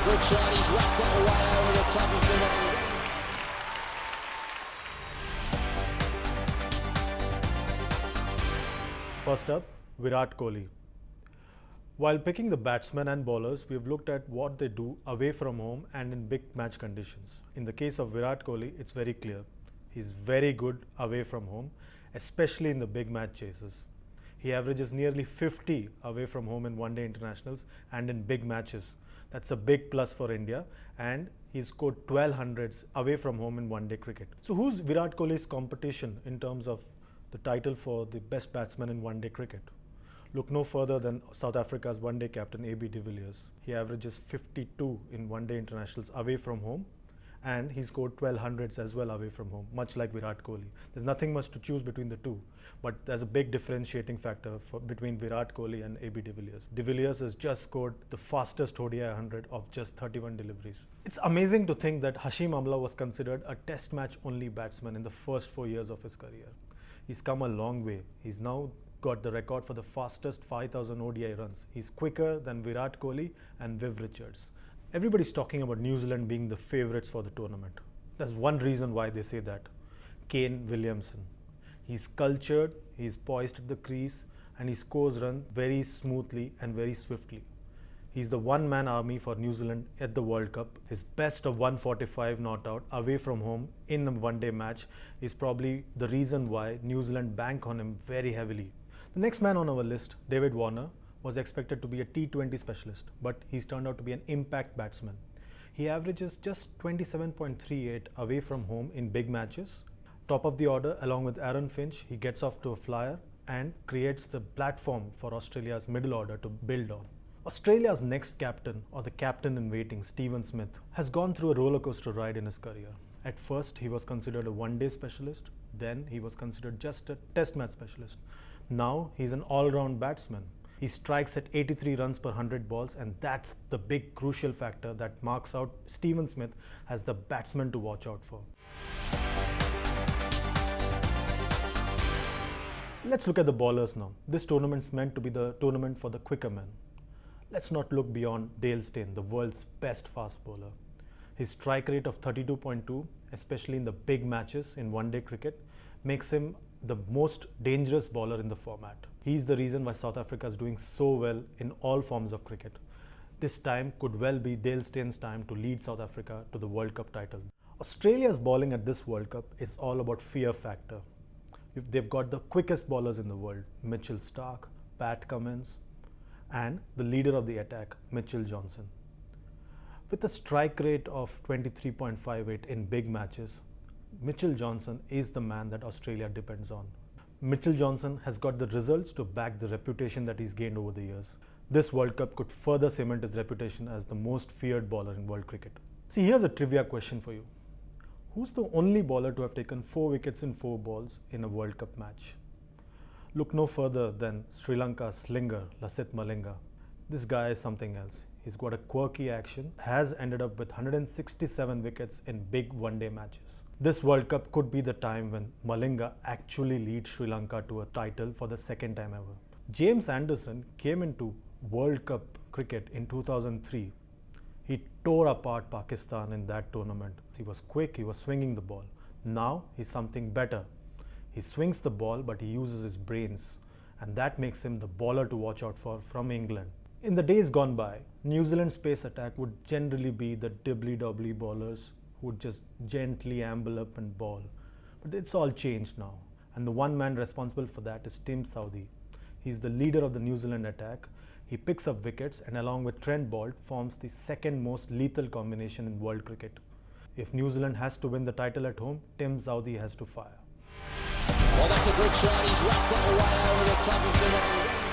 good shot. He's whacked it away over the top of the net. First up, Virat Kohli. While picking the batsmen and bowlers, we've looked at what they do away from home and in big match conditions. In the case of Virat Kohli, it's very clear. He's very good away from home, especially in the big match chases. He averages nearly 50 away from home in one-day internationals and in big matches. That's a big plus for India, and he's scored 1200s away from home in one-day cricket. So who's Virat Kohli's competition in terms of the title for the best batsman in one-day cricket? Look no further than South Africa's one-day captain AB de Villiers. He averages 52 in one-day internationals away from home, and he scored 1200s as well away from home, much like Virat Kohli. There's nothing much to choose between the two, but there's a big differentiating factor between Virat Kohli and AB de Villiers. De Villiers has just scored the fastest ODI 100 of just 31 deliveries. It's amazing to think that Hashim Amla was considered a test match only batsman in the first 4 years of his career. He's come a long way. He's now got the record for the fastest 5,000 ODI runs. He's quicker than Virat Kohli and Viv Richards. Everybody's talking about New Zealand being the favourites for the tournament. There's one reason why they say that. Kane Williamson. He's cultured, he's poised at the crease, and he scores runs very smoothly and very swiftly. He's the one-man army for New Zealand at the World Cup. His best of 145 not out away from home in a one-day match is probably the reason why New Zealand bank on him very heavily. The next man on our list, David Warner, was expected to be a T20 specialist, but he's turned out to be an impact batsman. He averages just 27.38 away from home in big matches. Top of the order, along with Aaron Finch, he gets off to a flyer and creates the platform for Australia's middle order to build on. Australia's next captain, or the captain in waiting, Steven Smith, has gone through a rollercoaster ride in his career. At first, he was considered a one-day specialist. Then he was considered just a test match specialist. Now he's an all-round batsman. He strikes at 83 runs per 100 balls, and that's the big crucial factor that marks out Steven Smith as the batsman to watch out for. Let's look at the bowlers now. This tournament's meant to be the tournament for the quicker men. Let's not look beyond Dale Steyn, the world's best fast bowler. His strike rate of 32.2, especially in the big matches in one-day cricket, makes him the most dangerous bowler in the format. He's the reason why South Africa is doing so well in all forms of cricket. This time could well be Dale Steyn's time to lead South Africa to the World Cup title. Australia's bowling at this World Cup is all about fear factor. They've got the quickest bowlers in the world, Mitchell Starc, Pat Cummins, and the leader of the attack, Mitchell Johnson. With a strike rate of 23.58 in big matches, Mitchell Johnson is the man that Australia depends on. Mitchell Johnson has got the results to back the reputation that he's gained over the years. This World Cup could further cement his reputation as the most feared bowler in world cricket. See, here's a trivia question for you. Who's the only bowler to have taken 4 wickets in 4 balls in a World Cup match? Look no further than Sri Lanka's slinger, Lasith Malinga. This guy is something else. He's got a quirky action, has ended up with 167 wickets in big one-day matches. This World Cup could be the time when Malinga actually leads Sri Lanka to a title for the second time ever. James Anderson came into World Cup cricket in 2003. He tore apart Pakistan in that tournament. He was quick, he was swinging the ball. Now he's something better. He swings the ball, but he uses his brains, and that makes him the bowler to watch out for from England. In the days gone by, New Zealand's pace attack would generally be the dibbly-dobbly bowlers who would just gently amble up and bowl. But it's all changed now, and the one man responsible for that is Tim Southee. He's the leader of the New Zealand attack. He picks up wickets and along with Trent Boult forms the second most lethal combination in world cricket. If New Zealand has to win the title at home, Tim Southee has to fire. Well, that's a good shot. He's whacked it away over the top of the net.